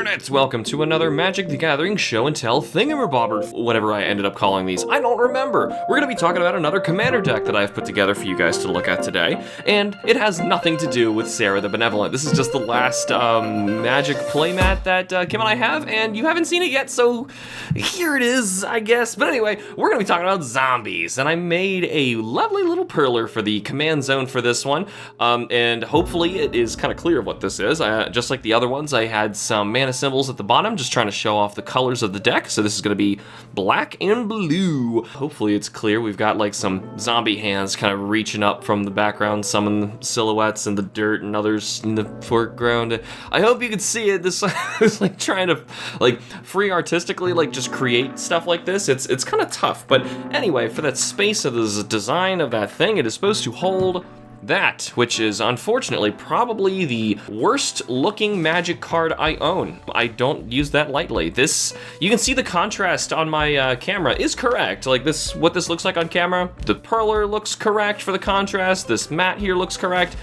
internets! Welcome to another Magic the Gathering show and tell thingamabobber, whatever I ended up calling these. I don't remember. We're gonna be talking about another commander deck that I've put together for you guys to look at today, and it has nothing to do with Sarah the Benevolent. This is just the last Magic playmat that Kim and I have, and you haven't seen it yet, so here it is, I guess. But anyway, we're gonna be talking about zombies, and I made a lovely little perler for the command zone for this one, and hopefully it is kind of clear what this is. Just like the other ones, I had some mana symbols at the bottom, just trying to show off the colors of the deck. So this is going to be black and blue. Hopefully it's clear. We've got like some zombie hands kind of reaching up from the background, some in the silhouettes in the dirt and others in the foreground. I hope you can see it. This is like trying to like free artistically like just create stuff like this. It's kind of tough, but anyway, for that space of the design of that thing, it is supposed to hold that, which is unfortunately probably the worst looking Magic card I own. I don't use that lightly. This, you can see the contrast on my camera is correct. Like this, what this looks like on camera, the perler looks correct for the contrast. This mat here looks correct.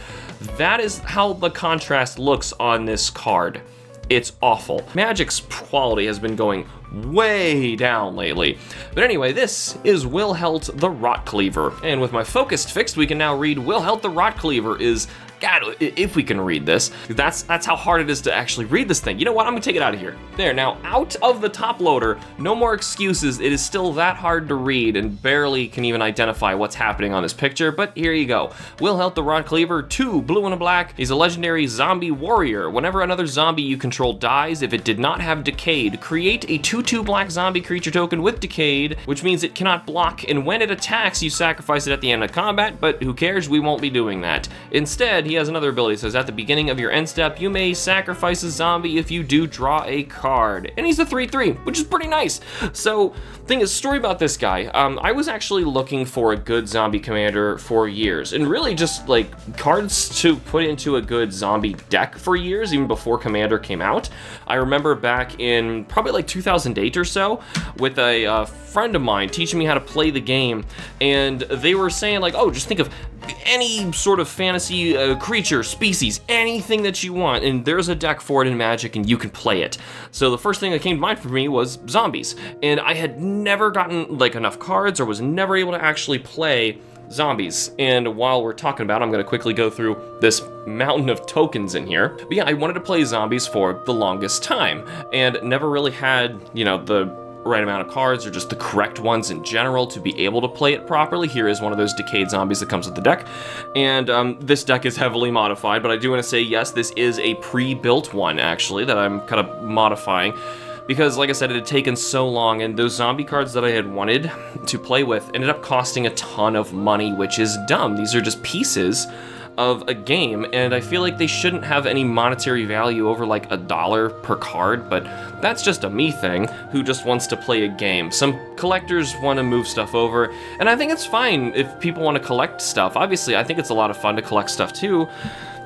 That is how the contrast looks on this card. It's awful. Magic's quality has been going way down lately. But anyway, this is Wilhelt the Rotcleaver. And with my focus fixed, we can now read Wilhelt the Rotcleaver is, God, if we can read this, that's how hard it is to actually read this thing. You know what, I'm gonna take it out of here. There, now out of the top loader, no more excuses. It is still that hard to read and barely can even identify what's happening on this picture, but here you go. Wilhelt the Rotcleaver, 2 blue and a black. He's a legendary zombie warrior. Whenever another zombie you control dies, if it did not have Decayed, create a 2/2 black zombie creature token with Decayed, which means it cannot block, and when it attacks, you sacrifice it at the end of combat, but who cares, we won't be doing that. Instead, he has another ability. It says at the beginning of your end step, you may sacrifice a zombie if you do draw a card. And he's a 3/3, which is pretty nice. So, thing is, story about this guy. I was actually looking for a good zombie commander for years, and really just like cards to put into a good zombie deck for years, even before Commander came out. I remember back in probably like 2008 or so, with a friend of mine teaching me how to play the game, and they were saying like, oh, just think of any sort of fantasy creature, species, anything that you want, and there's a deck for it in Magic and you can play it. So the first thing that came to mind for me was zombies, and I had never gotten like enough cards or was never able to actually play zombies. And while we're talking about it, I'm going to quickly go through this mountain of tokens in here. But yeah, I wanted to play zombies for the longest time and never really had, you know, the right amount of cards or just the correct ones in general to be able to play it properly. Here is one of those Decayed zombies that comes with the deck. And this deck is heavily modified, but I do want to say, yes, this is a pre-built one, actually, that I'm kind of modifying. Because, like I said, it had taken so long, and those zombie cards that I had wanted to play with ended up costing a ton of money, which is dumb. These are just pieces of a game, and I feel like they shouldn't have any monetary value over like $1 per card, but that's just a me thing who just wants to play a game. Some collectors want to move stuff over, and I think it's fine if people want to collect stuff. Obviously, I think it's a lot of fun to collect stuff too,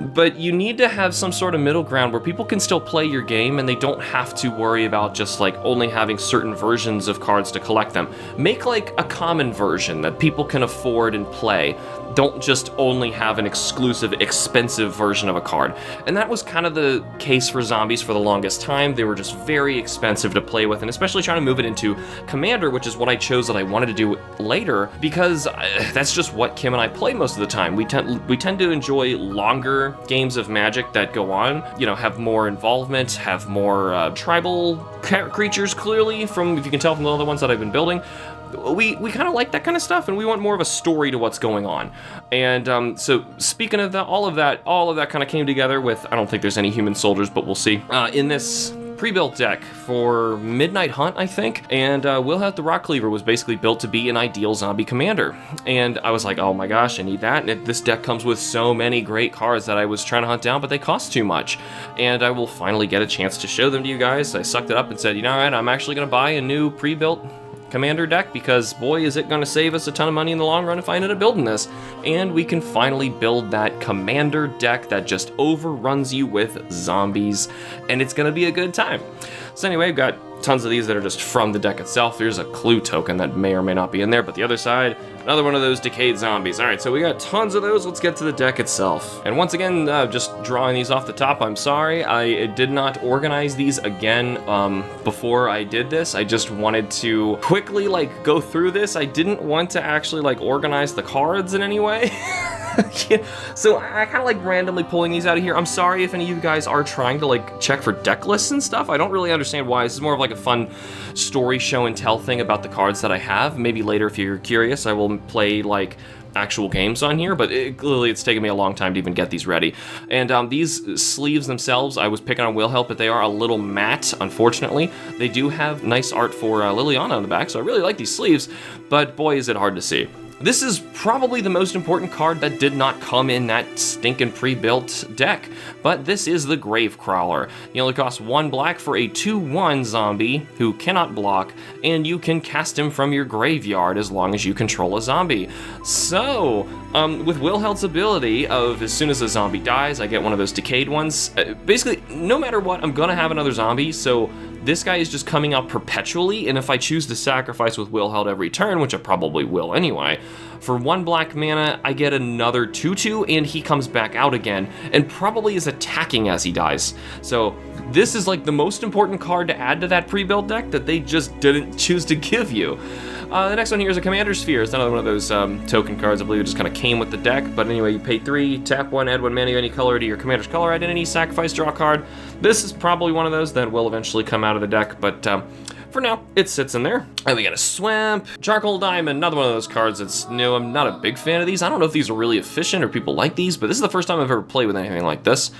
but you need to have some sort of middle ground where people can still play your game and they don't have to worry about just like only having certain versions of cards to collect them. Make like a common version that people can afford and play. Don't just only have an exclusive, expensive version of a card. And that was kind of the case for zombies for the longest time. They were just very expensive to play with, and especially trying to move it into Commander, which is what I chose that I wanted to do later, because that's just what Kim and I play most of the time. We tend to enjoy longer games of Magic that go on, you know, have more involvement, have more tribal creatures, clearly, from, if you can tell from the other ones that I've been building. We kind of like that kind of stuff, and we want more of a story to what's going on. And so speaking of that, all of that kind of came together with, I don't think there's any human soldiers, but we'll see, in this pre-built deck for Midnight Hunt, I think. And Wilhelt the Rotcleaver was basically built to be an ideal zombie commander. And I was like, oh my gosh, I need that. And this deck comes with so many great cards that I was trying to hunt down, but they cost too much. And I will finally get a chance to show them to you guys. I sucked it up and said, you know what, I'm actually going to buy a new pre-built Commander deck, because boy, is it going to save us a ton of money in the long run if I ended up building this. And we can finally build that Commander deck that just overruns you with zombies, and it's going to be a good time. So anyway, I've got tons of these that are just from the deck itself. There's a clue token that may or may not be in there, but the other side, another one of those decayed zombies. All right, so we got tons of those. Let's get to the deck itself. And once again, just drawing these off the top, I'm sorry. I did not organize these again before I did this. I just wanted to quickly like go through this. I didn't want to actually like organize the cards in any way. Yeah, so I kind of like randomly pulling these out of here. I'm sorry if any of you guys are trying to like check for deck lists and stuff. I don't really understand why. This is more of like a fun story show and tell thing about the cards that I have. Maybe later, if you're curious, I will play like actual games on here, but clearly it's taken me a long time to even get these ready. And these sleeves themselves, I was picking on Wilhelt, but they are a little matte, unfortunately. They do have nice art for Liliana on the back, so I really like these sleeves, but boy, is it hard to see. This is probably the most important card that did not come in that stinking pre-built deck, but this is the Gravecrawler. You only cost 1 black for a 2/1 zombie who cannot block, and you can cast him from your graveyard as long as you control a zombie. So, with Wilhelt's ability of as soon as a zombie dies, I get one of those decayed ones. Basically, no matter what, I'm gonna have another zombie, so this guy is just coming out perpetually, and if I choose to sacrifice with Wilhelt every turn, which I probably will anyway, for 1 black mana, I get another 2/2, and he comes back out again, and probably is attacking as he dies. So this is like the most important card to add to that pre-built deck that they just didn't choose to give you. The next one here is a Commander Sphere. It's another one of those token cards. I believe it just kind of came with the deck. But anyway, you pay 3, tap 1, add 1 mana of any color to your commander's color identity, sacrifice, draw a card. This is probably one of those that will eventually come out of the deck, but for now, it sits in there. And we got a Swamp, Charcoal Diamond, another one of those cards that's new. I'm not a big fan of these. I don't know if these are really efficient or people like these, but this is the first time I've ever played with anything like this.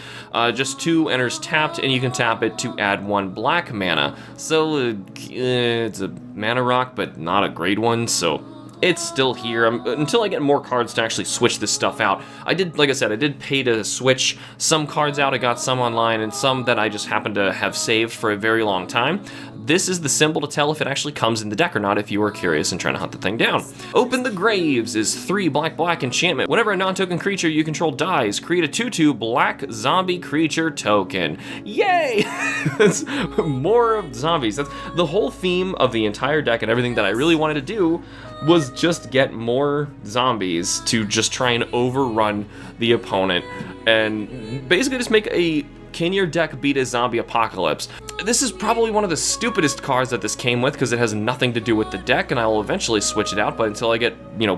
Just 2 enters tapped, and you can tap it to add 1 black mana. So it's a mana rock, but not a great one, so it's still here until I get more cards to actually switch this stuff out. Like I said, I did pay to switch some cards out. I got some online and some that I just happened to have saved for a very long time. This is the symbol to tell if it actually comes in the deck or not if you are curious and trying to hunt the thing down. Open the Graves is 3 black enchantment. Whenever a non-token creature you control dies, create a 2/2 black zombie creature token. Yay! That's more zombies. That's the whole theme of the entire deck, and everything that I really wanted to do was just get more zombies to just try and overrun the opponent and basically just make a can your deck beat a zombie apocalypse. This is probably one of the stupidest cards that this came with because it has nothing to do with the deck, and I will eventually switch it out, but until I get,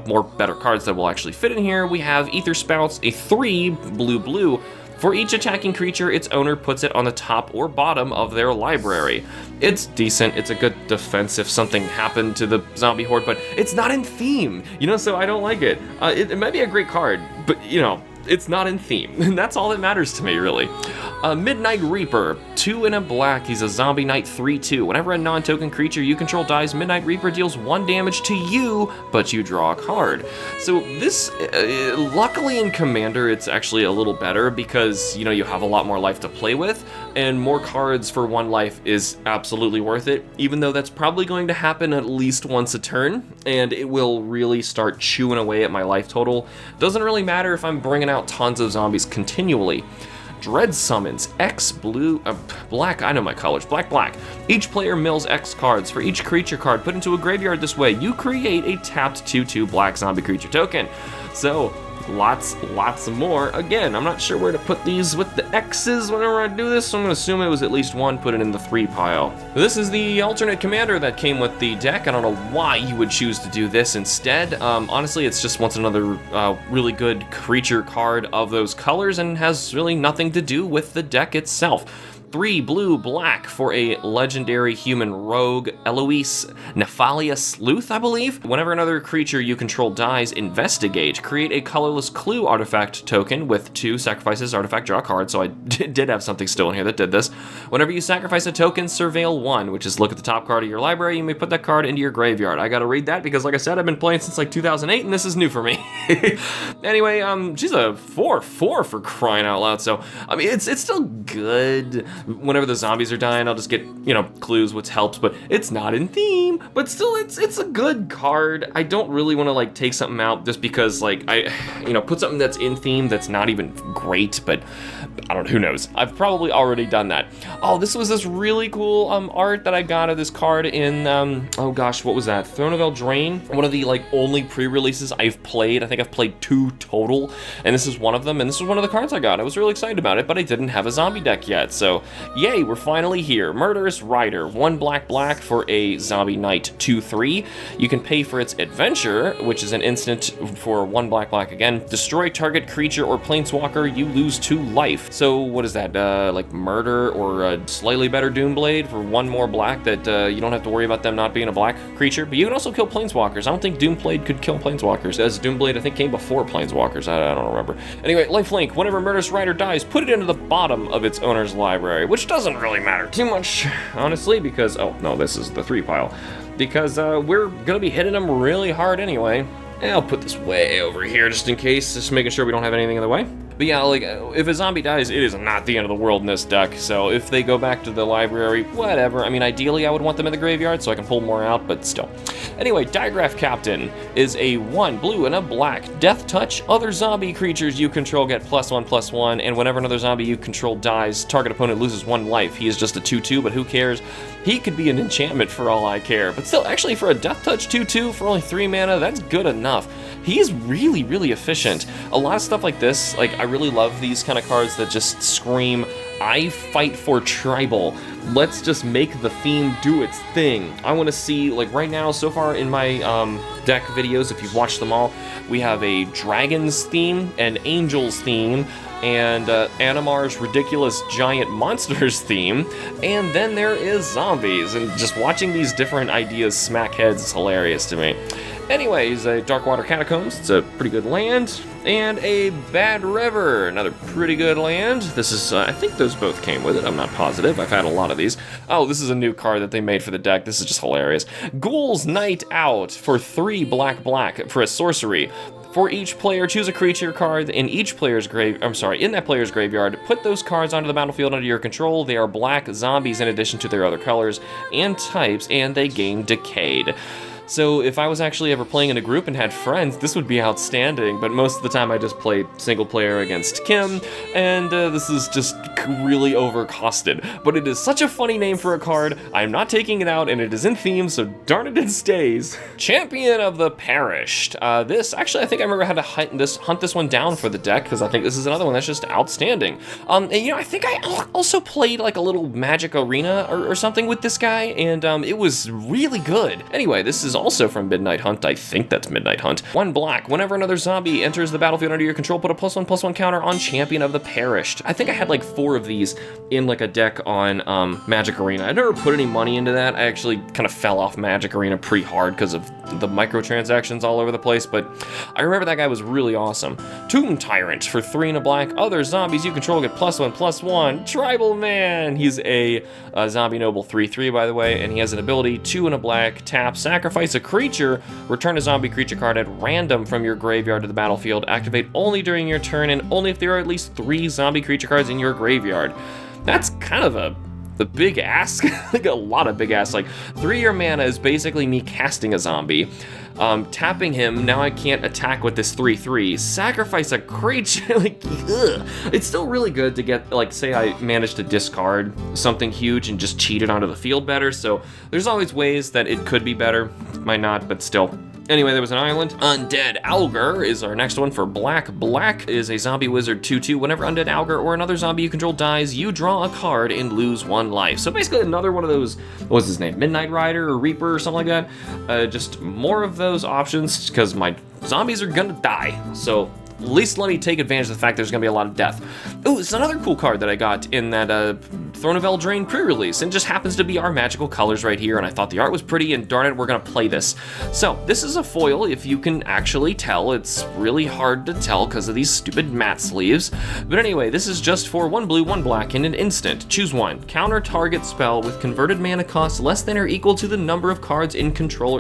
more better cards that will actually fit in here, we have Ether Spouts, a 3 blue. For each attacking creature, its owner puts it on the top or bottom of their library. It's decent, it's a good defense if something happened to the zombie horde, but it's not in theme, so I don't like it. It might be a great card, but, it's not in theme, and that's all that matters to me, really. Midnight Reaper, 2 and a black. He's a zombie knight 3/2. Whenever a non-token creature you control dies, Midnight Reaper deals 1 damage to you, but you draw a card. So this, luckily in Commander, it's actually a little better because, you have a lot more life to play with, and more cards for 1 life is absolutely worth it, even though that's probably going to happen at least once a turn, and it will really start chewing away at my life total. Doesn't really matter if I'm bringing out tons of zombies continually. Dread Summons, X black, I know my colors, black. Each player mills X cards. For each creature card put into a graveyard this way, you create a tapped 2/2 black zombie creature token. So, lots more. Again, I'm not sure where to put these with the X's whenever I do this, so I'm gonna assume it was at least 1, put it in the 3 pile. This is the alternate commander that came with the deck. I don't know why you would choose to do this instead. Honestly, it's just once another really good creature card of those colors and has really nothing to do with the deck itself. 3 black for a legendary human rogue, Eloise Nephalia Sleuth, I believe. Whenever another creature you control dies, investigate. Create a colorless clue artifact token with 2 sacrifices, artifact, draw a card. So I did have something still in here that did this. Whenever you sacrifice a token, surveil 1, which is look at the top card of your library. You may put that card into your graveyard. I gotta read that because, like I said, I've been playing since like 2008, and this is new for me. Anyway, she's a 4/4 for crying out loud. So I mean, it's still good. Whenever the zombies are dying, I'll just get, clues, which helps, but it's not in theme. But still, it's a good card. I don't really want to, take something out just because, I put something that's in theme that's not even great, but I don't know, who knows? I've probably already done that. Oh, this was this really cool art that I got of this card in, oh gosh, what was that? Throne of Eldraine? One of the like only pre-releases I've played. I think I've played 2 total, and this is one of them, and this was one of the cards I got. I was really excited about it, but I didn't have a zombie deck yet, so yay, we're finally here. Murderous Rider, 1 black for a Zombie Knight 2/3. You can pay for its Adventure, which is an instant for 1 black again. Destroy target creature or planeswalker, you lose 2 life. So what is that, like Murder or a slightly better Doomblade for 1 more black that you don't have to worry about them not being a black creature, but you can also kill planeswalkers. I don't think Doomblade could kill planeswalkers, as Doomblade I think came before planeswalkers, I don't remember. Anyway, lifelink, whenever Murderous Rider dies, put it into the bottom of its owner's library, which doesn't really matter too much, honestly, because, oh no, this is the 3 pile, because we're gonna be hitting them really hard anyway. And I'll put this way over here just in case, just making sure we don't have anything in the way. But yeah, like, if a zombie dies, it is not the end of the world in this deck, so if they go back to the library, whatever. I mean, ideally I would want them in the graveyard so I can pull more out, but still. Anyway, Digraph Captain is a 1 blue and a black. Death Touch, other zombie creatures you control get +1/+1, and whenever another zombie you control dies, target opponent loses 1 life. He is just a 2/2, but who cares? He could be an enchantment for all I care, but still, actually for a Death Touch 2/2 for only 3 mana, that's good enough. He's really, really efficient. A lot of stuff like this, like, I really love these kind of cards that just scream, I fight for tribal. Let's just make the theme do its thing. I want to see, like right now, so far in my deck videos, if you've watched them all, we have a dragons theme, an angels theme, and Animar's ridiculous giant monsters theme, and then there is zombies, and just watching these different ideas smack heads is hilarious to me. Anyways, a Darkwater Catacombs, it's a pretty good land, and a Bad River, another pretty good land. This is, I think those both came with it, I'm not positive, I've had a lot of these. Oh, this is a new card that they made for the deck, this is just hilarious. Ghoul's Night Out for 3 black for a sorcery. For each player, choose a creature card in each player's in that player's graveyard. Put those cards onto the battlefield under your control. They are black zombies in addition to their other colors and types, and they gain Decayed. So if I was actually ever playing in a group and had friends, this would be outstanding, but most of the time I just played single player against Kim, and this is just really overcosted. But it is such a funny name for a card, I'm not taking it out, and it is in theme, so darn it stays. Champion of the Perished. This, actually I think I remember how to hunt this one down for the deck, because I think this is another one that's just outstanding. And you know, I think I also played like a little Magic Arena or something with this guy, and it was really good. Anyway, this is also from Midnight Hunt, I think that's Midnight Hunt. 1 black, whenever another zombie enters the battlefield under your control, put a +1/+1 counter on Champion of the Perished. I think I had like 4 of these in like a deck on Magic Arena. I never put any money into that. I actually kind of fell off Magic Arena pretty hard because of the microtransactions all over the place, but I remember that guy was really awesome. Tomb Tyrant for 3 and a black, other zombies you control get +1/+1. Tribal Man, he's a zombie noble 3/3 by the way, and he has an ability 2 and a black, tap, sacrifice a creature, return a zombie creature card at random from your graveyard to the battlefield, activate only during your turn and only if there are at least 3 zombie creature cards in your graveyard. That's kind of a big ask, like a lot of big ass. Like 3 your mana is basically me casting a zombie, tapping him, now I can't attack with this 3/3, sacrifice a creature, like, ugh. It's still really good to get, like, say I managed to discard something huge and just cheat it onto the field better, so there's always ways that it could be better, might not, but still. Anyway, there was an island. Undead Algar is our next one for black. Black is a zombie wizard 2/2. Whenever Undead Algar or another zombie you control dies, you draw a card and lose 1 life. So basically another one of those, what was his name? Midnight Rider or Reaper or something like that. Just more of those options because my zombies are gonna die. So at least let me take advantage of the fact there's gonna be a lot of death. Oh, it's another cool card that I got in that Throne of Eldraine pre-release, and just happens to be our magical colors right here, and I thought the art was pretty, and darn it, we're gonna play this. So, this is a foil, if you can actually tell. It's really hard to tell because of these stupid matte sleeves. But anyway, this is just for 1 blue, 1 black, and an instant. Choose 1. Counter target spell with converted mana cost less than or equal to the number of cards in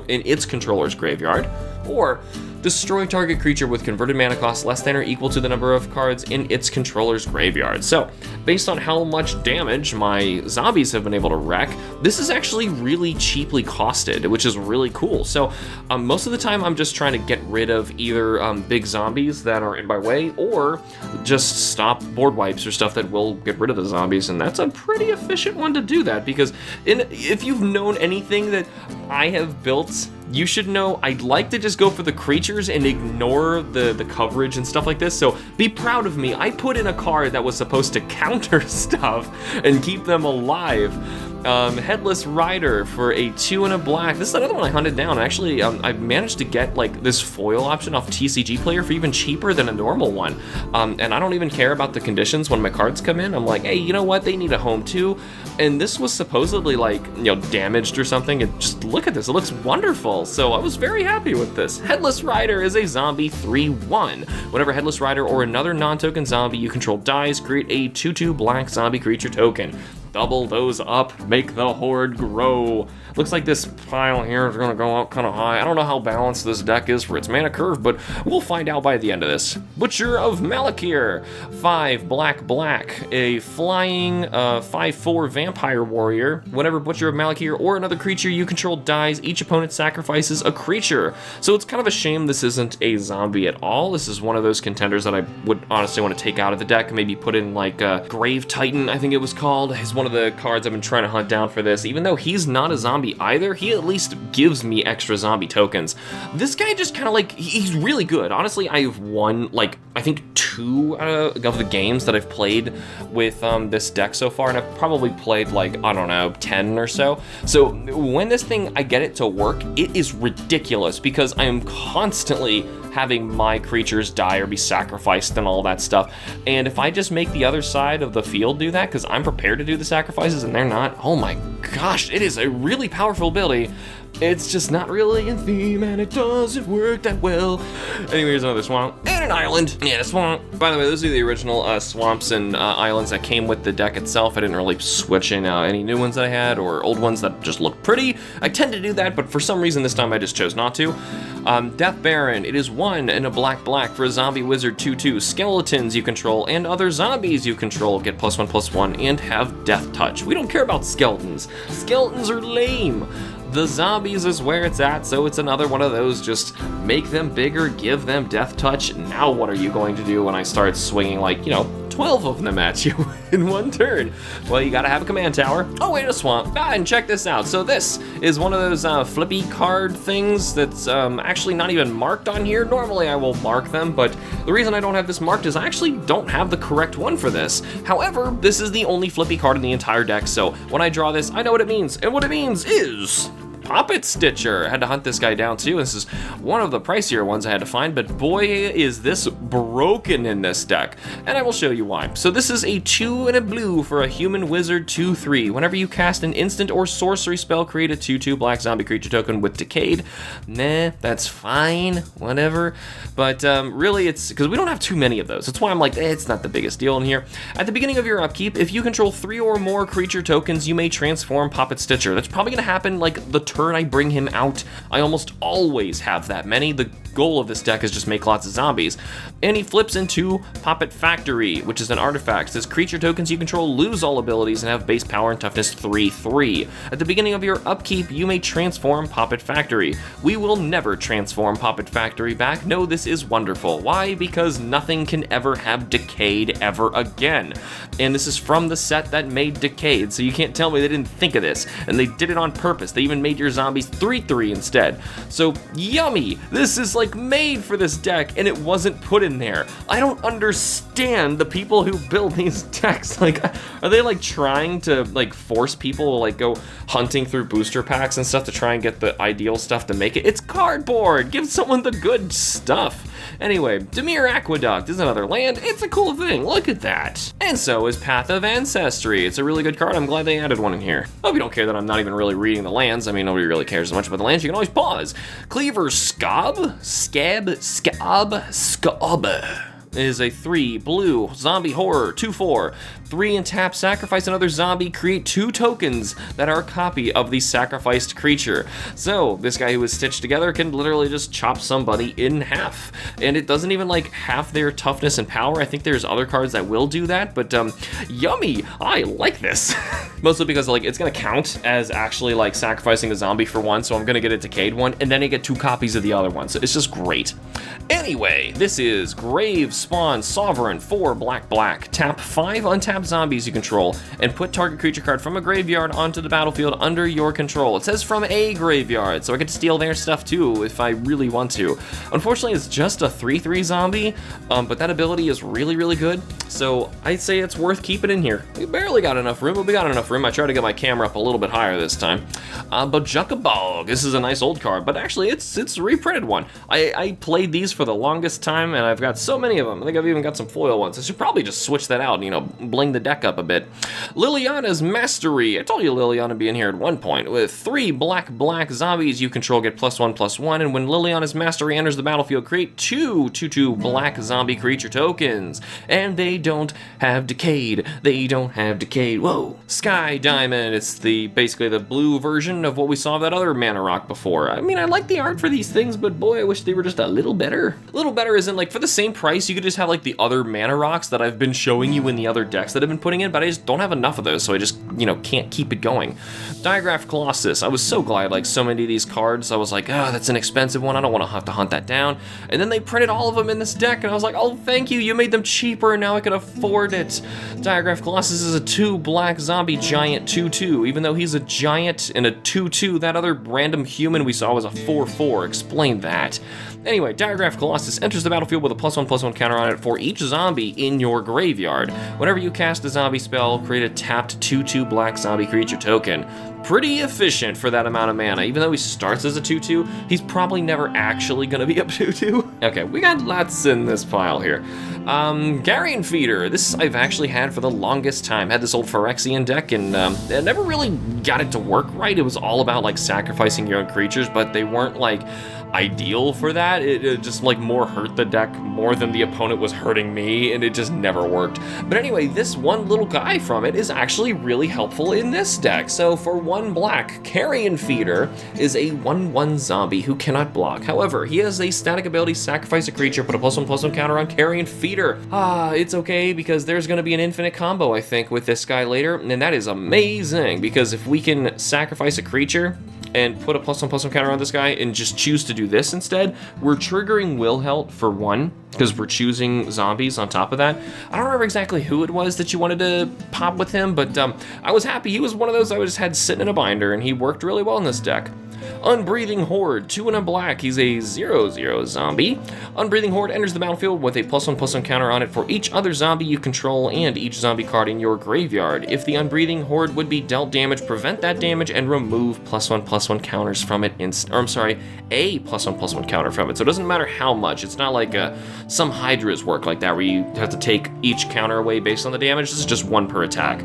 its controller's graveyard. Or destroy target creature with converted mana cost less than or equal to the number of cards in its controller's graveyard. So, based on how much damage my zombies have been able to wreck, this is actually really cheaply costed, which is really cool. So, most of the time I'm just trying to get rid of either big zombies that are in my way, or just stop board wipes or stuff that will get rid of the zombies, and that's a pretty efficient one to do that, because if you've known anything that I have built, you should know I'd like to just go for the creatures and ignore the coverage and stuff like this, so be proud of me. I put in a card that was supposed to counter stuff and keep them alive. Headless Rider for a 2 and a black. This is another one I hunted down. Actually, I managed to get like this foil option off TCG Player for even cheaper than a normal one. And I don't even care about the conditions when my cards come in. I'm like, hey, you know what? They need a home too. And this was supposedly like, damaged or something. And just look at this. It looks wonderful. So I was very happy with this. Headless Rider is a zombie 3/1. Whenever Headless Rider or another non-token zombie you control dies, create a 2/2 black zombie creature token. Double those up, make the horde grow. Looks like this pile here is gonna go up kind of high. I don't know how balanced this deck is for its mana curve, but we'll find out by the end of this. Butcher of Malakir, 5 black, a flying 5/4 vampire warrior. Whenever Butcher of Malakir or another creature you control dies, each opponent sacrifices a creature. So it's kind of a shame this isn't a zombie at all. This is one of those contenders that I would honestly want to take out of the deck, maybe put in like Grave Titan, I think it was called. Is one of the cards I've been trying to hunt down for this. Even though he's not a zombie either, he at least gives me extra zombie tokens. This guy just kind of like, he's really good. Honestly, I've won like, I think 2 of the games that I've played with this deck so far, and I've probably played like, I don't know, 10 or so. So when this thing, I get it to work, it is ridiculous because I am constantly having my creatures die or be sacrificed and all that stuff. And if I just make the other side of the field do that, because I'm prepared to do the sacrifices and they're not, oh my gosh, it is a really powerful ability. It's just not really in theme and it doesn't work that well. Anyway, here's another swamp and an island. Yeah, a swamp. By the way, those are the original swamps and islands that came with the deck itself. I didn't really switch in any new ones that I had or old ones that just look pretty. I tend to do that, but for some reason this time I just chose not to. Death Baron, it is 1 and a black for a zombie wizard 2/2. Skeletons you control and other zombies you control get +1/+1 and have death touch. We don't care about skeletons. Skeletons are lame. The zombies is where it's at, so it's another one of those, just make them bigger, give them death touch. Now what are you going to do when I start swinging like, 12 of them at you in one turn? Well, you gotta have a command tower. Oh, wait, a swamp. And check this out. So this is one of those flippy card things that's actually not even marked on here. Normally I will mark them, but the reason I don't have this marked is I actually don't have the correct one for this. However, this is the only flippy card in the entire deck, so when I draw this, I know what it means. And what it means is Poppet Stitcher. I had to hunt this guy down too. This is one of the pricier ones I had to find, but boy is this broken in this deck. And I will show you why. So this is a 2 and a blue for a human wizard 2/3. Whenever you cast an instant or sorcery spell, create a 2/2 black zombie creature token with Decayed. Nah, that's fine, whatever. But really it's, because we don't have too many of those. That's why I'm like, it's not the biggest deal in here. At the beginning of your upkeep, if you control 3 or more creature tokens, you may transform Poppet Stitcher. That's probably gonna happen like the turn I bring him out. I almost always have that many. The goal of this deck is just make lots of zombies. And he flips into Poppet Factory, which is an artifact. It says creature tokens you control lose all abilities and have base power and toughness 3/3. At the beginning of your upkeep, you may transform Poppet Factory. We will never transform Poppet Factory back. No, this is wonderful. Why? Because nothing can ever have Decayed ever again. And this is from the set that made Decayed, so you can't tell me they didn't think of this. And they did it on purpose. They even made your zombies 3/3 instead. So yummy! This is like made for this deck and it wasn't put in there. I don't understand the people who build these decks. Like, are they like trying to like force people to like go hunting through booster packs and stuff to try and get the ideal stuff to make it? It's cardboard! Give someone the good stuff. Anyway, Dimir Aqueduct is another land. It's a cool thing, look at that. And so is Path of Ancestry. It's a really good card, I'm glad they added one in here. Hope you don't care that I'm not even really reading the lands. I mean, nobody really cares as much about the lands. You can always pause. Cleaver Scab? is a 3 blue zombie horror, 2/4. 3 and tap, sacrifice another zombie, create 2 tokens that are a copy of the sacrificed creature. So this guy who is stitched together can literally just chop somebody in half. And it doesn't even like half their toughness and power. I think there's other cards that will do that, but yummy, I like this. Mostly because like it's gonna count as actually like sacrificing a zombie for one, so I'm gonna get a decayed one, and then I get 2 copies of the other one, so it's just great. Anyway, this is Grave Spawn Sovereign, 4 black. Tap 5 untapped zombies you control, and put target creature card from a graveyard onto the battlefield under your control. It says from a graveyard, so I get to steal their stuff too if I really want to. Unfortunately, it's just a 3/3 zombie, but that ability is really good, so I'd say it's worth keeping in here. We barely got enough room, but we got enough room. I tried to get my camera up a little bit higher this time. Bog. This is a nice old card, but actually it's a reprinted one. I played these for the longest time, and I've got so many of them. I think I've even got some foil ones. I should probably just switch that out and, you know, bling the deck up a bit. Liliana's Mastery. I told you Liliana would be in here at one point. With 3 black zombies you control get +1/+1, and when Liliana's Mastery enters the battlefield, create 2/2 black zombie creature tokens. And they don't have decayed. Whoa. Sky Diamond. It's basically the blue version of what we saw of that other mana rock before. I mean, I like the art for these things, but boy, I wish they were just a little better. A little better isn't like, for the same price, you could just have like the other mana rocks that I've been showing you in the other decks that I've been putting in, but I just don't have enough of those, so I just, you know, can't keep it going. Diagraph Colossus. I was so glad, like, so many of these cards, I was like, oh, that's an expensive one, I don't want to have to hunt that down. And then they printed all of them in this deck, and I was like, oh, thank you, you made them cheaper, and now I can afford it. Diagraph Colossus is a 2 black zombie giant 2/2. Even though he's a giant and a 2/2, that other random human we saw was a 4/4. Explain that. Anyway, Diagraph Colossus enters the battlefield with a +1/+1 counter on it for each zombie in your graveyard. Whenever you cast a zombie spell, create a tapped 2/2 black zombie creature token. Pretty efficient for that amount of mana. Even though he starts as a 2/2, he's probably never actually gonna be a 2/2. Okay, we got lots in this pile here. Carrion Feeder. This I've actually had for the longest time. Had this old Phyrexian deck, and I never really got it to work right. It was all about like sacrificing your own creatures, but they weren't like ideal for that. It just like more hurt the deck more than the opponent was hurting me, and it just never worked. But anyway, this one little guy from it is actually really helpful in this deck. So for 1 black, Carrion Feeder is a 1/1 zombie who cannot block. However, he has a static ability, sacrifice a creature, put a +1/+1 counter on Carrion Feeder. It's okay because there's gonna be an infinite combo, I think, with this guy later, and that is amazing because if we can sacrifice a creature and put a +1/+1 counter on this guy and just choose to do this instead, we're triggering Wilhelt for 1 because we're choosing zombies on top of that. I don't remember exactly who it was that you wanted to pop with him, but I was happy. He was one of those I just had sitting in a binder, and he worked really well in this deck. Unbreathing Horde, 2 and a black. He's a 0/0 zombie. Unbreathing Horde enters the battlefield with a +1/+1 counter on it for each other zombie you control and each zombie card in your graveyard. If the Unbreathing Horde would be dealt damage, prevent that damage and remove +1/+1 counters from it. A +1/+1 counter from it. So it doesn't matter how much. It's not like some Hydras work like that where you have to take each counter away based on the damage. This is just 1 per attack.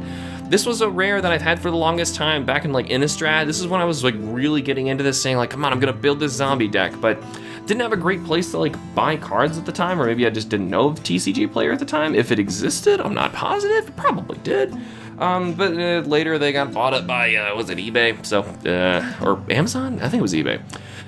This was a rare that I've had for the longest time back in like Innistrad. This is when I was like really getting into this, saying like, come on, I'm gonna build this zombie deck, but didn't have a great place to like buy cards at the time, or maybe I just didn't know of TCG Player at the time. If it existed, I'm not positive. It probably did. But later they got bought up by, was it eBay? So, or Amazon? I think it was eBay.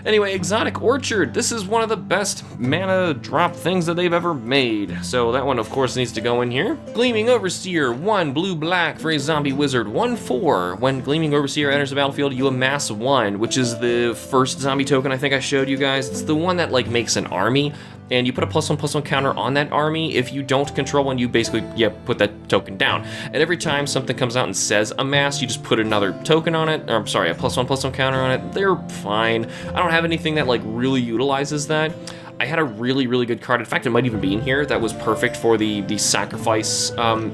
Anyway, Exotic Orchard. This is one of the best mana drop things that they've ever made. So that one, of course, needs to go in here. Gleaming Overseer, 1 blue-black for a zombie wizard, 1/4. When Gleaming Overseer enters the battlefield, you amass 1, which is the first zombie token I think I showed you guys. It's the one that like makes an army, and you put a +1/+1 counter on that army. If you don't control one, you basically, put that token down. And every time something comes out and says amass, you just put another token on it, or I'm sorry, a +1/+1 counter on it. They're fine. I don't have anything that like really utilizes that. I had a really good card. In fact, it might even be in here that was perfect for the sacrifice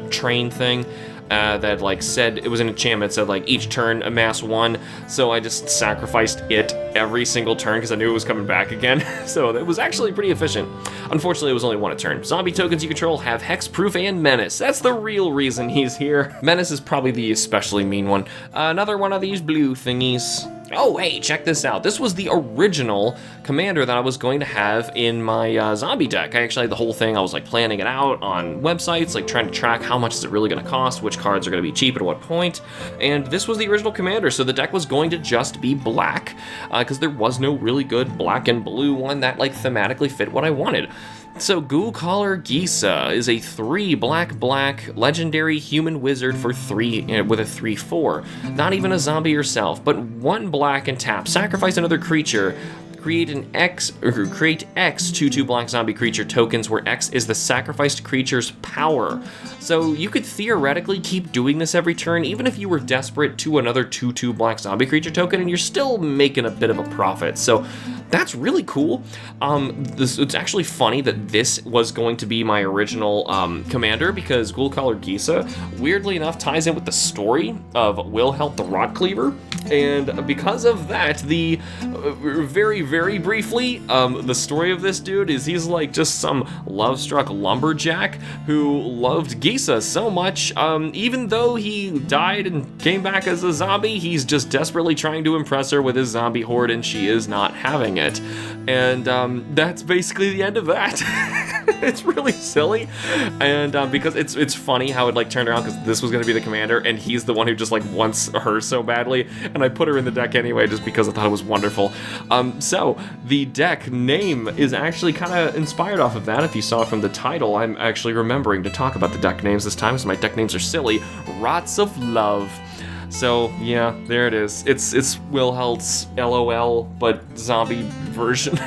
train thing. That like said, it was an enchantment, said like each turn amass 1, so I just sacrificed it every single turn because I knew it was coming back again. So it was actually pretty efficient. Unfortunately, it was only 1 a turn. Zombie tokens you control have Hexproof and Menace. That's the real reason he's here. Menace is probably the especially mean one. Another one of these blue thingies. Oh, hey, check this out. This was the original commander that I was going to have in my zombie deck. I actually had the whole thing. I was like planning it out on websites, like trying to track how much is it really going to cost, which cards are going to be cheap at what point. And this was the original commander, so the deck was going to just be black because there was no really good black and blue one that like thematically fit what I wanted. So Ghoulcaller Gisa is a 3 black legendary human wizard for 3 with a 3/4. Not even a zombie yourself, but 1 black and tap. Sacrifice another creature. Create X 2/2 black zombie creature tokens where X is the sacrificed creature's power. So you could theoretically keep doing this every turn, even if you were desperate to another 2/2 black zombie creature token, and you're still making a bit of a profit. So that's really cool. It's actually funny that this was going to be my original commander, because Ghoulcaller Gisa, weirdly enough, ties in with the story of Wilhelt the Rotcleaver. And because of that, the very briefly, the story of this dude is he's like just some love-struck lumberjack who loved Gisa so much, even though he died and came back as a zombie, he's just desperately trying to impress her with his zombie horde, and she is not having it. And that's basically the end of that. It's really silly, and because it's funny how it like turned around, because this was going to be the commander, and he's the one who just like wants her so badly, and I put her in the deck anyway just because I thought it was wonderful. So the deck name is actually kind of inspired off of that. If you saw from the title, I'm actually remembering to talk about the deck names this time, so my deck names are silly. Rots of Love. So yeah, there it is. It's Wilhelt's LOL, but zombie version.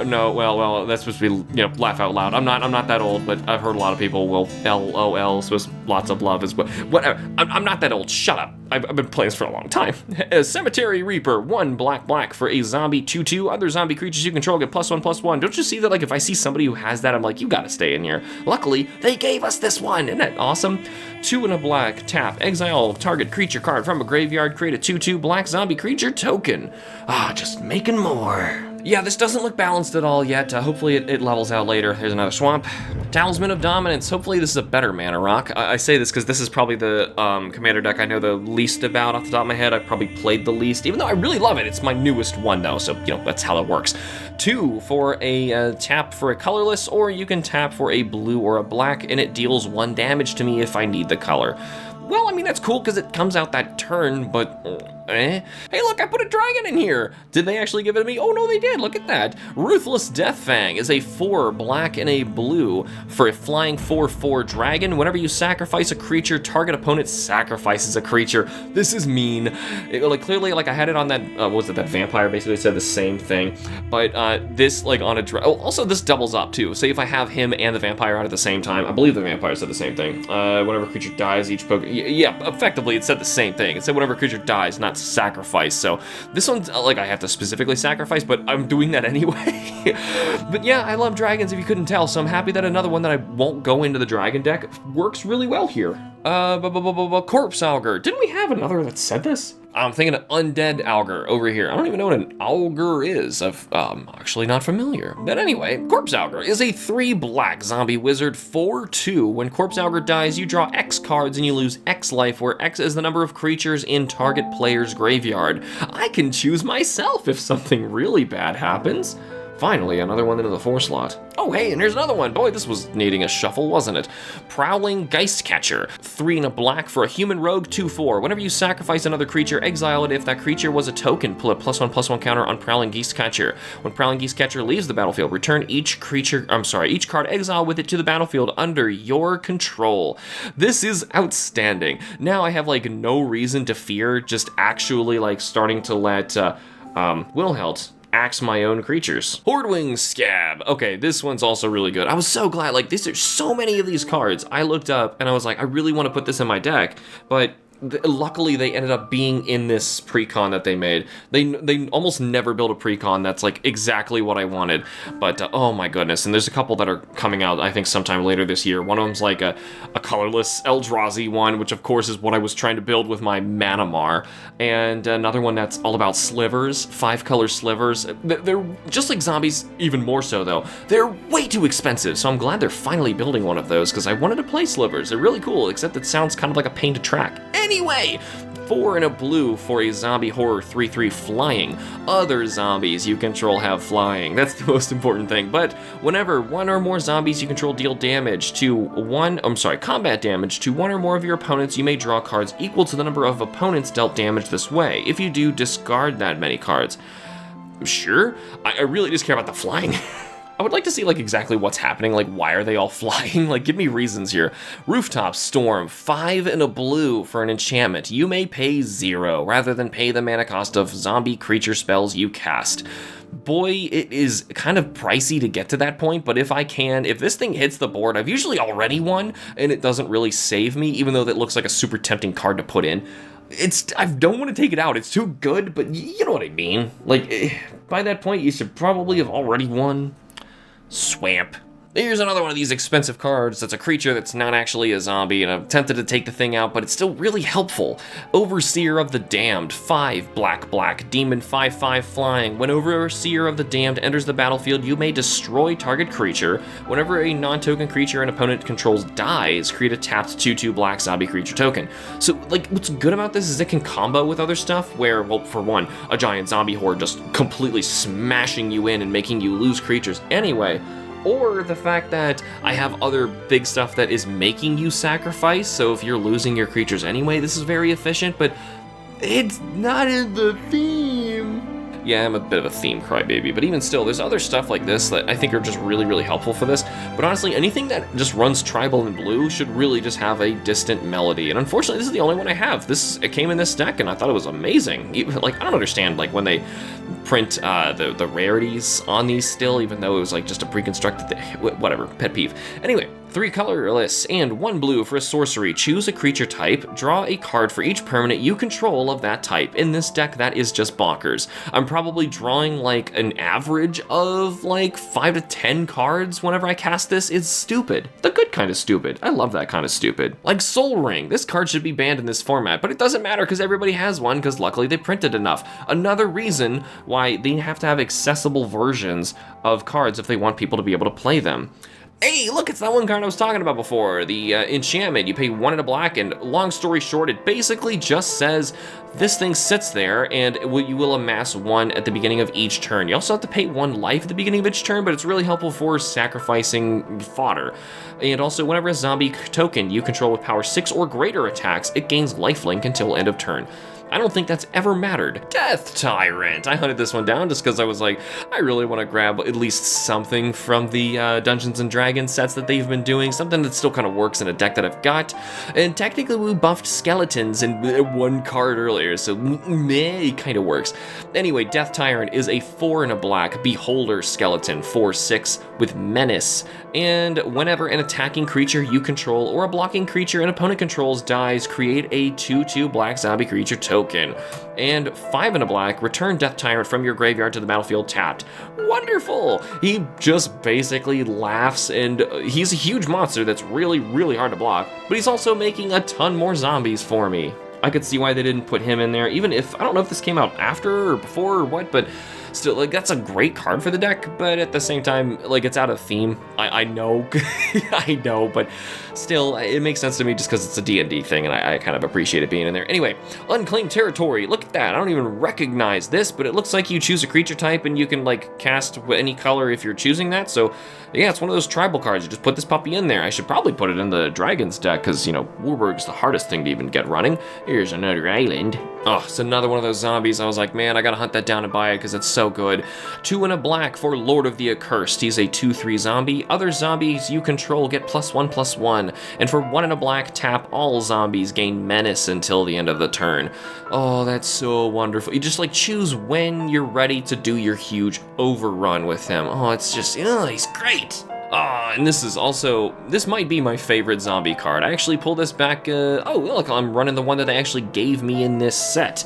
No, well, that's supposed to be, laugh out loud. I'm not that old, but I've heard a lot of people will LOL, supposed lots of love as well. Whatever. I'm not that old. Shut up. I've been playing this for a long time. Cemetery Reaper, 1 black for a zombie 2/2. Other zombie creatures you control get +1/+1. Don't you see that? Like if I see somebody who has that, I'm like, you gotta stay in here. Luckily, they gave us this one. Isn't that awesome? 2 and a black, tap, exile target creature card from a graveyard, create a 2/2 black zombie creature token. Just making more. Yeah, this doesn't look balanced at all yet. Hopefully it levels out later. Here's another swamp. Talisman of Dominance. Hopefully this is a better mana rock. I say this because this is probably the commander deck I know the least about off the top of my head. I've probably played the least, even though I really love it. It's my newest one though, so that's how it works. 2 for a tap for a colorless, or you can tap for a blue or a black, and it deals 1 damage to me if I need the color. Well, I mean, that's cool because it comes out that turn, but Hey, look, I put a dragon in here. Did they actually give it to me? Oh, no, they did. Look at that. Ruthless Deathfang is a 4 black and a blue for a flying 4/4 dragon. Whenever you sacrifice a creature, target opponent sacrifices a creature. This is mean. Clearly, I had it on that, that vampire basically said the same thing. But this, on a also, this doubles up, too. Say if I have him and the vampire out at the same time, I believe the vampire said the same thing. Whenever a creature dies, each yeah, effectively, it said the same thing. It said whenever a creature dies, not sacrifice. So this one's I have to specifically sacrifice, but I'm doing that anyway. But yeah, I love dragons if you couldn't tell, so I'm happy that another one that I won't go into the dragon deck works really well here. Corpse Augur. Didn't we have another that said this? I'm thinking of Undead Augur over here. I don't even know what an Augur is. I'm actually not familiar. But anyway, Corpse Augur is a 3 black zombie wizard 4/2. When Corpse Augur dies, you draw X cards and you lose X life, where X is the number of creatures in target player's graveyard. I can choose myself if something really bad happens. Finally, another one into the 4 slot. Oh, hey, and here's another one. Boy, this was needing a shuffle, wasn't it? Prowling Geistcatcher. 3 and a black for a human rogue 2/4. Whenever you sacrifice another creature, exile it. If that creature was a token, pull a +1/+1 counter on Prowling Geistcatcher. When Prowling Geistcatcher leaves the battlefield, return each card exile with it to the battlefield under your control. This is outstanding. Now I have no reason to fear just actually starting to let Wilhelt axe my own creatures. Hordewing Scab. Okay, this one's also really good. I was so glad, there's so many of these cards. I looked up and I was like, I really want to put this in my deck, but luckily they ended up being in this precon that they made. They almost never build a precon that's exactly what I wanted, but oh my goodness. And there's a couple that are coming out I think sometime later this year. One of them's a colorless Eldrazi one, which of course is what I was trying to build with my Manamar, and another one that's all about slivers, 5-color slivers. They're just like zombies, even more so though. They're way too expensive, so I'm glad they're finally building one of those because I wanted to play slivers. They're really cool, except it sounds kind of like a pain to track. Anyway, 4 and a blue for a zombie horror 3/3 flying. Other zombies you control have flying. That's the most important thing. But whenever one or more zombies you control deal combat damage to one or more of your opponents, you may draw cards equal to the number of opponents dealt damage this way. If you do, discard that many cards. Sure, I really just care about the flying. I would like to see like exactly what's happening, like why are they all flying? Like give me reasons here. Rooftop Storm, 5 and a blue for an enchantment. You may pay 0 rather than pay the mana cost of zombie creature spells you cast. Boy, it is kind of pricey to get to that point, but if this thing hits the board, I've usually already won, and it doesn't really save me, even though that looks like a super tempting card to put in. I don't want to take it out, it's too good, but you know what I mean. Like, by that point, you should probably have already won. Swamp. Here's another one of these expensive cards that's a creature that's not actually a zombie, and I'm tempted to take the thing out, but it's still really helpful. Overseer of the Damned, 5 black, demon 5/5 flying. When Overseer of the Damned enters the battlefield, you may destroy target creature. Whenever a non-token creature an opponent controls dies, create a tapped 2/2 black zombie creature token. So, like, what's good about this is it can combo with other stuff where, well, for one, a giant zombie horde just completely smashing you in and making you lose creatures anyway. Or the fact that I have other big stuff that is making you sacrifice, so if you're losing your creatures anyway, this is very efficient, but it's not in the theme. Yeah, I'm a bit of a theme crybaby, but even still, there's other stuff like this that I think are just really, really helpful for this. But honestly, anything that just runs tribal and blue should really just have a distant melody. And unfortunately, this is the only one I have. It came in this deck, and I thought it was amazing. Like, I don't understand, like, when they print the rarities on these still, even though it was like just a pre-constructed whatever, pet peeve. Anyway, 3 colorless and 1 blue for a sorcery. Choose a creature type, draw a card for each permanent you control of that type. In this deck, that is just bonkers. I'm probably drawing like an average of like 5 to 10 cards whenever I cast this. It's stupid. The good kind of stupid. I love that kind of stupid. Like Soul Ring. This card should be banned in this format, but it doesn't matter because everybody has one because luckily they printed enough. Another reason why they have to have accessible versions of cards if they want people to be able to play them. Hey, look, it's that one card I was talking about before, the enchantment. You pay 1 and a black, and long story short, it basically just says this thing sits there, and you will amass 1 at the beginning of each turn. You also have to pay 1 life at the beginning of each turn, but it's really helpful for sacrificing fodder. And also, whenever a zombie token you control with power 6 or greater attacks, it gains lifelink until end of turn. I don't think that's ever mattered. Death Tyrant. I hunted this one down just because I was like, I really want to grab at least something from the Dungeons & Dragons sets that they've been doing, something that still kind of works in a deck that I've got. And technically we buffed skeletons in 1 card earlier, so meh, it kind of works. Anyway, Death Tyrant is a 4 and a black Beholder skeleton, 4/6 with menace. And whenever an attacking creature you control or a blocking creature an opponent controls dies, create a 2/2 black zombie creature token. And 5 and a black, return Death Tyrant from your graveyard to the battlefield tapped. Wonderful! He just basically laughs, and he's a huge monster that's really, really hard to block, but he's also making a ton more zombies for me. I could see why they didn't put him in there, even if, I don't know if this came out after or before or what, but still, like, that's a great card for the deck, but at the same time, like, it's out of theme. I know, I know, but still, it makes sense to me just because it's a D&D thing, and I kind of appreciate it being in there. Anyway, Unclaimed Territory, look at that. I don't even recognize this, but it looks like you choose a creature type, and you can, like, cast any color if you're choosing that, so, yeah, it's one of those tribal cards. You just put this puppy in there. I should probably put it in the Dragons deck, because, you know, Warburg's the hardest thing to even get running. Here's another island. Oh, it's another one of those zombies. I was like, man, I gotta hunt that down and buy it, because it's so good. 2 and a black for Lord of the Accursed. He's a 2/3 zombie. Other zombies you control get +1/+1. And for 1 and a black, tap all zombies, gain menace until the end of the turn. Oh, that's so wonderful. You just like choose when you're ready to do your huge overrun with him. Oh, it's just, oh, he's great. And this might be my favorite zombie card. I actually pulled this back, oh, look, I'm running the one that they actually gave me in this set.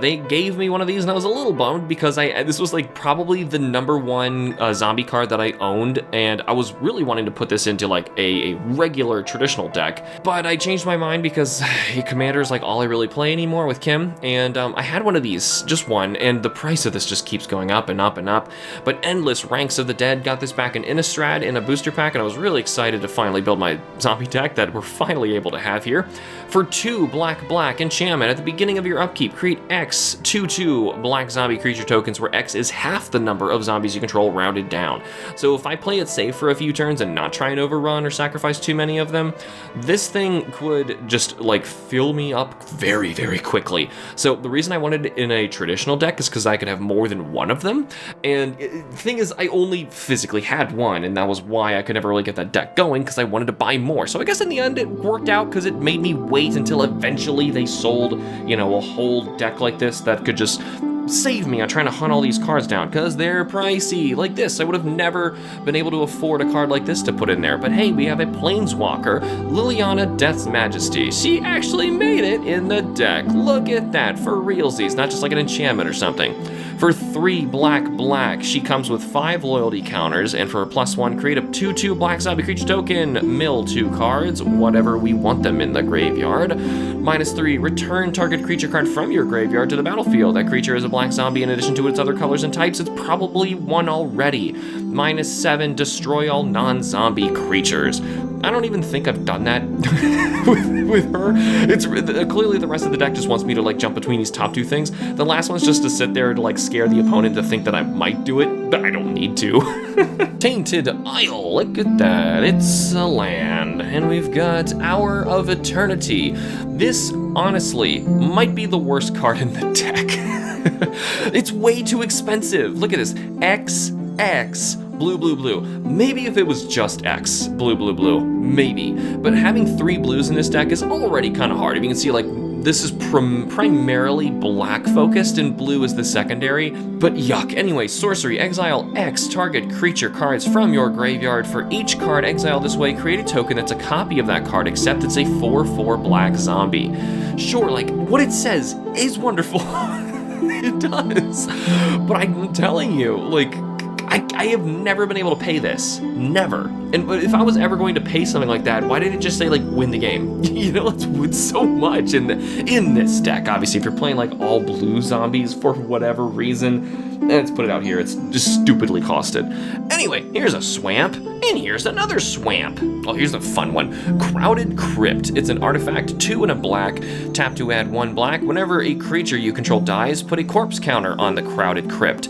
they gave me one of these, and I was a little bummed because this was like probably the #1 zombie card that I owned, and I was really wanting to put this into like a regular traditional deck, but I changed my mind because Commander is like all I really play anymore with Kim, and I had one of these, just one, and the price of this just keeps going up and up and up. But Endless Ranks of the Dead got this back in Innistrad in a booster pack, and I was really excited to finally build my zombie deck that we're finally able to have here. For 2 black enchantment, at the beginning of your upkeep, create X 2/2 black zombie creature tokens, where X is half the number of zombies you control rounded down. So if I play it safe for a few turns and not try and overrun or sacrifice too many of them, this thing could just like fill me up very, very quickly. So the reason I wanted it in a traditional deck is because I could have more than one of them. And the thing is, I only physically had one, and that was why I could never really get that deck going, because I wanted to buy more. So I guess in the end it worked out because it made me wait until eventually they sold, you know, a whole deck like this that could just save me on trying to hunt all these cards down, because they're pricey. Like this, I would have never been able to afford a card like this to put in there. But hey, we have a Planeswalker, Liliana Death's Majesty. She actually made it in the deck. Look at that, for realsies, not just like an enchantment or something. For 3 black, she comes with 5 loyalty counters, and for a +1, create a 2/2 black zombie creature token, mill 2 cards, whatever we want them in the graveyard. -3, return target creature card from your graveyard to the battlefield. That creature is a black zombie in addition to its other colors and types. It's probably one already. -7, destroy all non-zombie creatures. I don't even think I've done that with her. It's clearly the rest of the deck just wants me to like jump between these top 2 things. The last one's just to sit there to like scare the opponent to think that I might do it, but I don't need to. Tainted Isle, look at that. It's a land, and we've got Hour of Eternity. This, honestly, might be the worst card in the deck. It's way too expensive. Look at this, XX, blue. Maybe if it was just X, blue, maybe. But having 3 blues in this deck is already kind of hard. If you can see, like, this is primarily black focused and blue is the secondary, but yuck. Anyway, sorcery, exile X target creature cards from your graveyard. For each card exiled this way, create a token that's a copy of that card, except it's a 4/4 black zombie. Sure, like, what it says is wonderful. It does. But I'm telling you, like, I have never been able to pay this. Never. And if I was ever going to pay something like that, why didn't it just say, like, win the game? You know, it's with so much in this deck. Obviously, if you're playing, like, all blue zombies for whatever reason, let's put it out here. It's just stupidly costed. Anyway, here's a swamp, and here's another swamp. Oh, here's a fun one. Crowded Crypt. It's an artifact, 2 and a black. Tap to add 1 black. Whenever a creature you control dies, put a corpse counter on the Crowded Crypt.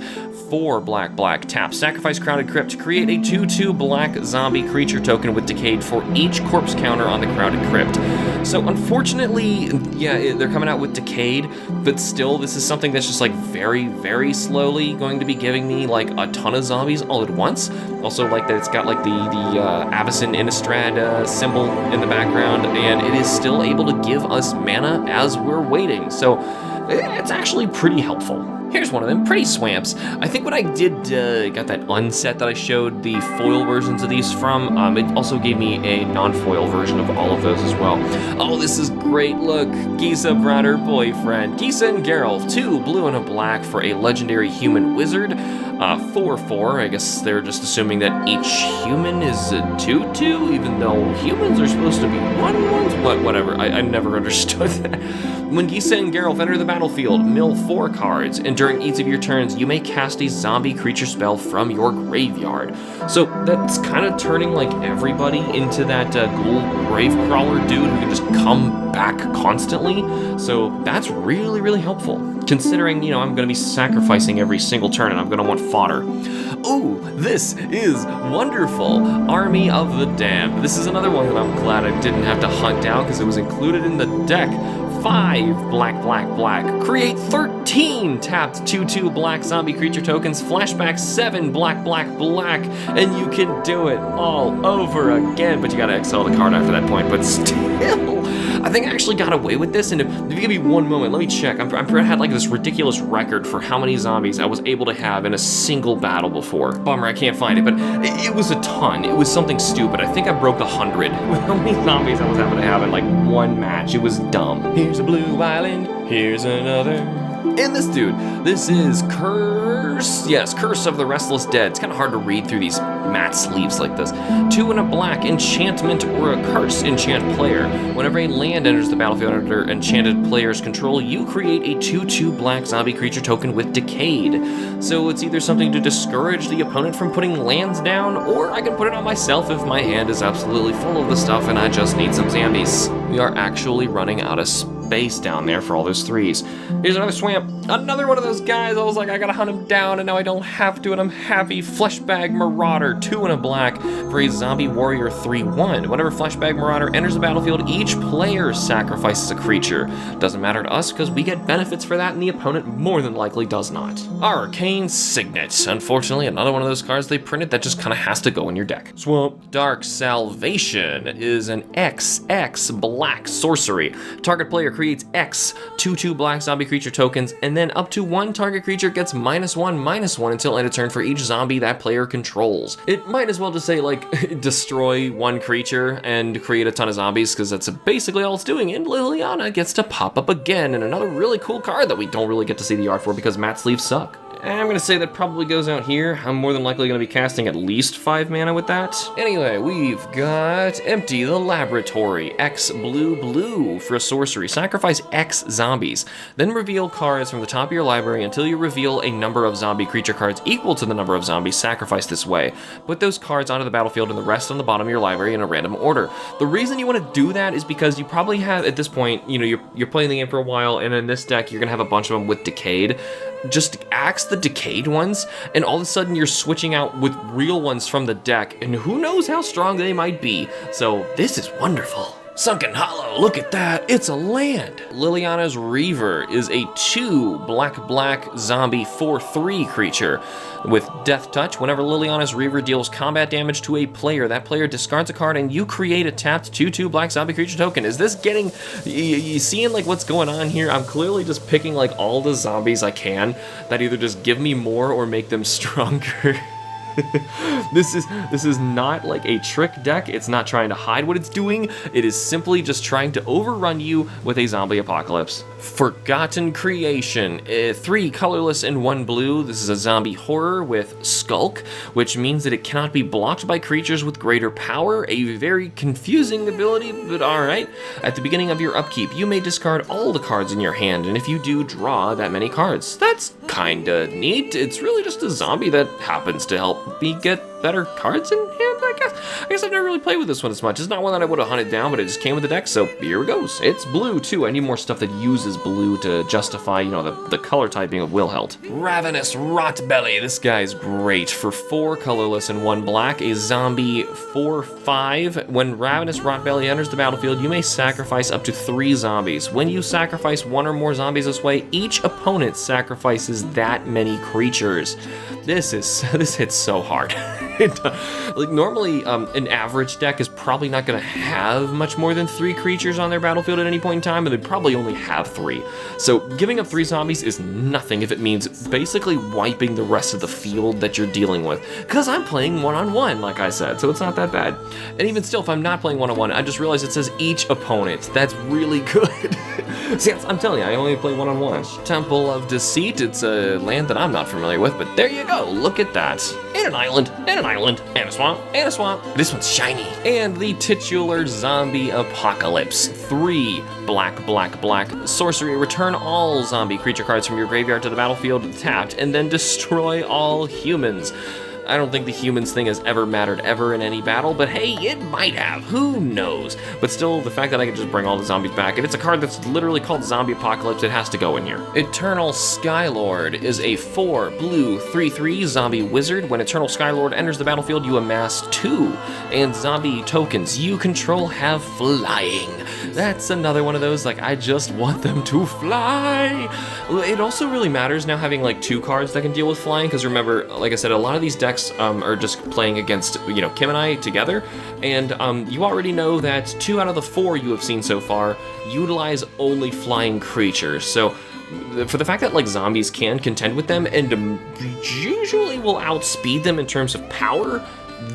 4 black, tap, sacrifice Crowded Crypt, create a 2/2 black zombie creature token with Decayed for each corpse counter on the Crowded Crypt. So unfortunately, yeah, they're coming out with Decayed, but still, this is something that's just like very, very slowly going to be giving me like a ton of zombies all at once. Also like that it's got like the Avacyn Innistrad symbol in the background, and it is still able to give us mana as we're waiting. So it's actually pretty helpful. Here's one of them, Pretty Swamps. I think when I did, got that unset that I showed the foil versions of these from, it also gave me a non-foil version of all of those as well. Oh, this is great, look, Gisa brought her boyfriend. Gisa and Geralt, 2 blue and a black for a legendary human wizard. 4/4, I guess they're just assuming that each human is a 2/2, even though humans are supposed to be 1/1s, but whatever, I never understood that. When Gisa and Geralt enter the battlefield, mill 4 cards, and during each of your turns, you may cast a zombie creature spell from your graveyard. So that's kind of turning like everybody into that ghoul gravecrawler dude who can just come back constantly. So that's really, really helpful, considering, you know, I'm going to be sacrificing every single turn and I'm going to want fodder. Ooh, this is wonderful. Army of the Damned. This is another one that I'm glad I didn't have to hunt down because it was included in the deck. 5 black. Create 13 tapped 2/2 black zombie creature tokens. Flashback 7 black, and you can do it all over again. But you gotta exile the card after that point. But still, I think I actually got away with this. And if you give me one moment, let me check. I had like this ridiculous record for how many zombies I was able to have in a single battle before. Bummer, I can't find it, but it was a ton. It was something stupid. I think I broke 100 with how many zombies I was able to have in like one match. It was dumb. Here's a blue island, here's another. And this dude, this is Curse. Yes, Curse of the Restless Dead. It's kind of hard to read through these matte sleeves like this. 2 and a black, enchantment or a curse enchant player. Whenever a land enters the battlefield under enchanted player's control, you create a 2/2 black zombie creature token with Decayed. So it's either something to discourage the opponent from putting lands down, or I can put it on myself if my hand is absolutely full of the stuff and I just need some zombies. We are actually running out of space down there for all those 3s. Here's another Swamp. Another one of those guys. I was like, I gotta hunt him down, and now I don't have to, and I'm happy. Fleshbag Marauder, 2 and a black for a Zombie Warrior 3/1. Whenever Fleshbag Marauder enters the battlefield, each player sacrifices a creature. Doesn't matter to us because we get benefits for that, and the opponent more than likely does not. Arcane Signet. Unfortunately, another one of those cards they printed that just kind of has to go in your deck. Swamp. Dark Salvation is an XX black sorcery. Target player creates X 2/2 black zombie creature tokens, and then up to 1 target creature gets -1/-1 until end of turn for each zombie that player controls. It might as well just say, like, destroy 1 creature and create a ton of zombies, because that's basically all it's doing, and Liliana gets to pop up again, and another really cool card that we don't really get to see the art for because matte sleeves suck. I'm gonna say that probably goes out here. I'm more than likely gonna be casting at least 5 mana with that. Anyway, we've got Empty the Laboratory, X blue for a sorcery. Sacrifice X zombies. Then reveal cards from the top of your library until you reveal a number of zombie creature cards equal to the number of zombies sacrificed this way. Put those cards onto the battlefield and the rest on the bottom of your library in a random order. The reason you want to do that is because you probably have, at this point, you know, you're playing the game for a while, and in this deck you're gonna have a bunch of them with Decayed. Just axe the Decayed ones, and all of a sudden you're switching out with real ones from the deck, and who knows how strong they might be. So this is wonderful. Sunken Hollow, look at that, it's a land. Liliana's Reaver is a 2 black zombie 4/3 creature. With Death Touch, whenever Liliana's Reaver deals combat damage to a player, that player discards a card and you create a tapped 2/2 black zombie creature token. Is this getting, you seeing like what's going on here? I'm clearly just picking like all the zombies I can that either just give me more or make them stronger. This is not like a trick deck. It's not trying to hide what it's doing. It is simply just trying to overrun you with a zombie apocalypse. Forgotten Creation, 3 colorless and 1 blue. This is a zombie horror with Skulk, which means that it cannot be blocked by creatures with greater power. A very confusing ability, but alright. At the beginning of your upkeep, you may discard all the cards in your hand, and if you do, draw that many cards. That's kinda neat. It's really just a zombie that happens to help me get better cards in hand, I guess. I guess I've never really played with this one as much. It's not one that I would have hunted down, but it just came with the deck, so here it goes. It's blue, too. I need more stuff that uses blue to justify, you know, the color typing of Wilhelt. Ravenous Rotbelly. This guy's great. For 4 colorless and 1 black, a zombie 4/5. When Ravenous Rotbelly enters the battlefield, you may sacrifice up to 3 zombies. When you sacrifice 1 or more zombies this way, each opponent sacrifices that many creatures. This hits so hard. Like normally, an average deck is probably not going to have much more than 3 creatures on their battlefield at any point in time, and they'd probably only have 3. So giving up 3 zombies is nothing if it means basically wiping the rest of the field that you're dealing with. Because I'm playing one-on-one, like I said, so it's not that bad. And even still, if I'm not playing one-on-one, I just realized it says each opponent. That's really good. See, I'm telling you, I only play one-on-one. Temple of Deceit, it's a land that I'm not familiar with, but there you go, look at that. And an island, and a swamp, and a swamp. This one's shiny. And the titular Zombie Apocalypse. 3 black sorcery. Return all zombie creature cards from your graveyard to the battlefield tapped, and then destroy all humans. I don't think the humans thing has ever mattered ever in any battle, but hey, it might have, who knows? But still, the fact that I can just bring all the zombies back, and it's a card that's literally called Zombie Apocalypse, it has to go in here. Eternal Skylord is a 4 blue 3/3 zombie wizard. When Eternal Skylord enters the battlefield, you amass 2, and zombie tokens you control have flying. That's another one of those, like, I just want them to fly. It also really matters now having like 2 cards that can deal with flying, because remember, like I said, a lot of these decks are just playing against, you know, Kim and I together, and you already know that 2 out of the 4 you have seen so far utilize only flying creatures. So for the fact that like zombies can contend with them and usually will outspeed them in terms of power,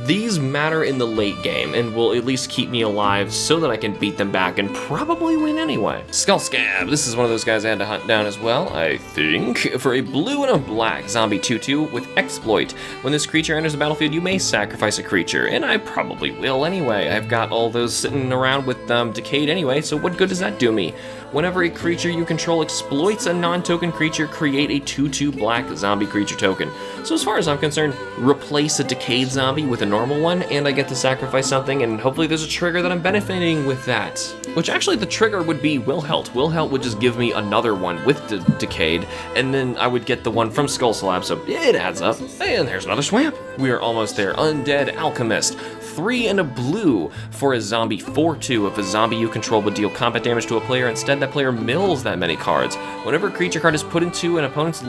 these matter in the late game and will at least keep me alive so that I can beat them back and probably win anyway. Skull Scab, this is one of those guys I had to hunt down as well, I think. For a blue and a black zombie 2/2 with exploit. When this creature enters the battlefield, you may sacrifice a creature, and I probably will anyway. I've got all those sitting around with decayed anyway, so what good does that do me? Whenever a creature you control exploits a non-token creature, create a 2/2 black zombie creature token. So as far as I'm concerned, replace a decayed zombie with a normal one, and I get to sacrifice something, and hopefully there's a trigger that I'm benefiting with that. Which actually the trigger would be Wilhelt. Wilhelt would just give me another one with the decayed, and then I would get the one from Skull Slab, so it adds up. And there's another swamp. We are almost there. Undead Alchemist. 3 and a blue for a zombie 4/2. If a zombie you control would deal combat damage to a player, instead that player mills that many cards. Whenever a creature card is put into an opponent's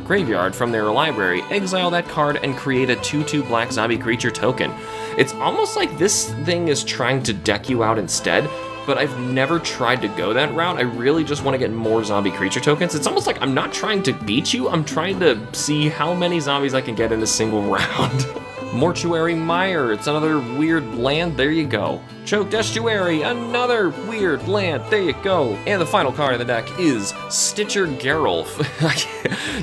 graveyard from their library, exile that card and create a 2/2 black zombie creature token. It's almost like this thing is trying to deck you out instead, but I've never tried to go that route. I really just want to get more zombie creature tokens. It's almost like I'm not trying to beat you, I'm trying to see how many zombies I can get in a single round. Mortuary Mire, it's another weird land, there you go. Choked Estuary, another weird land, there you go. And the final card of the deck is Stitcher Geralt.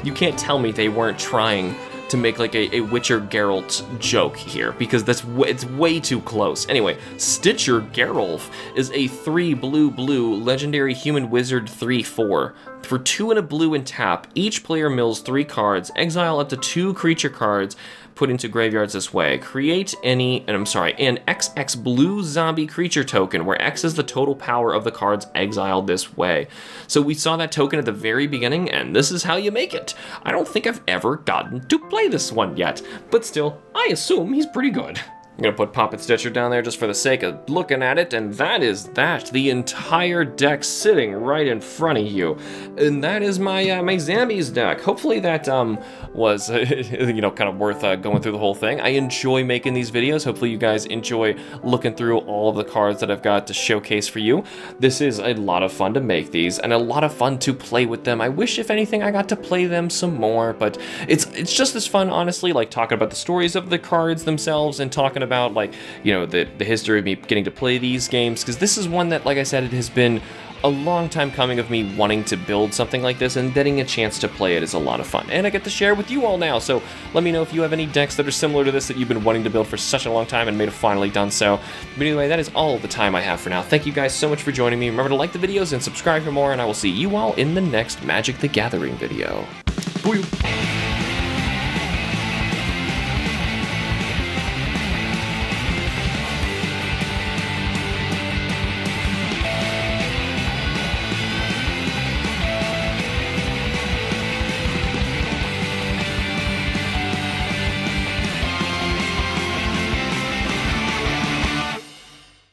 You can't tell me they weren't trying to make like a Witcher Geralt joke here, because it's way too close. Anyway, Stitcher Geralt is a 3 blue legendary human wizard 3/4. For 2 and a blue and tap, each player mills 3 cards, exile up to 2 creature cards put into graveyards this way. Create an XX blue zombie creature token, where X is the total power of the cards exiled this way. So we saw that token at the very beginning, and this is how you make it. I don't think I've ever gotten to play this one yet, but still, I assume he's pretty good. I'm gonna put Poppet Stitcher down there just for the sake of looking at it, and that is that. The entire deck sitting right in front of you. And that is my my Zombies deck. Hopefully that was kind of worth going through the whole thing. I enjoy making these videos. Hopefully you guys enjoy looking through all of the cards that I've got to showcase for you. This is a lot of fun to make these, and a lot of fun to play with them. I wish, if anything, I got to play them some more, but it's just as fun, honestly, like talking about the stories of the cards themselves and talking about, like, the history of me getting to play these games, because this is one that, like I said, it has been a long time coming of me wanting to build something like this, and getting a chance to play it is a lot of fun, and I get to share with you all now. So let me know if you have any decks that are similar to this that you've been wanting to build for such a long time and may have finally done so. But anyway, that is all the time I have for now. Thank you guys so much for joining me. Remember to like the videos and subscribe for more, and I will see you all in the next Magic the Gathering video. Booyah.